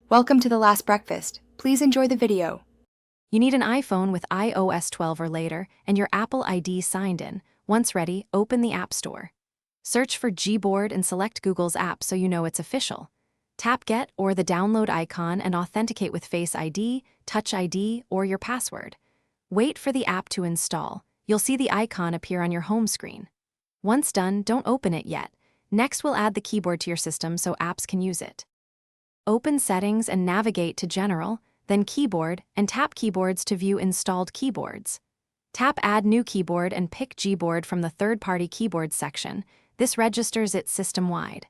Welcome to The Last Breakfast. Please enjoy the video. You need an iPhone with iOS 12 or later and your Apple ID signed in. Once ready, open the App Store. Search for Gboard and select Google's app so you know it's official. Tap Get or the download icon and authenticate with Face ID, Touch ID, or your password. Wait for the app to install. You'll see the icon appear on your home screen. Once done, don't open it yet. Next, we'll add the keyboard to your system so apps can use it. Open Settings and navigate to General, then Keyboard, and tap Keyboards to view installed keyboards. Tap Add New Keyboard and pick Gboard from the third-party keyboards section. This registers it system-wide.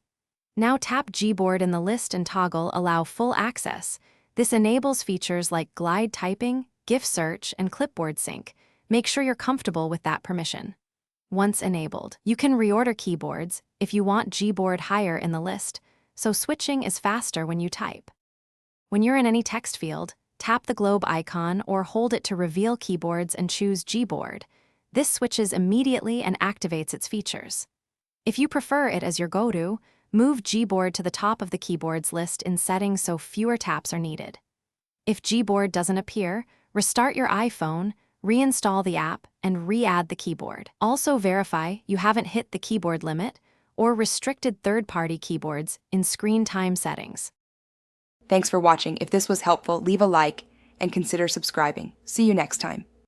Now tap Gboard in the list and toggle Allow Full Access. This enables features like glide typing, GIF search, and clipboard sync. Make sure you're comfortable with that permission. Once enabled, you can reorder keyboards if you want Gboard higher in the list, so switching is faster when you type. When you're in any text field, tap the globe icon or hold it to reveal keyboards and choose Gboard. This switches immediately and activates its features. If you prefer it as your go-to, move Gboard to the top of the keyboards list in settings so fewer taps are needed. If Gboard doesn't appear, restart your iPhone, reinstall the app, and re-add the keyboard. Also verify you haven't hit the keyboard limit or restricted third-party keyboards in screen time settings. Thanks for watching. If this was helpful, leave a like and consider subscribing. See you next time.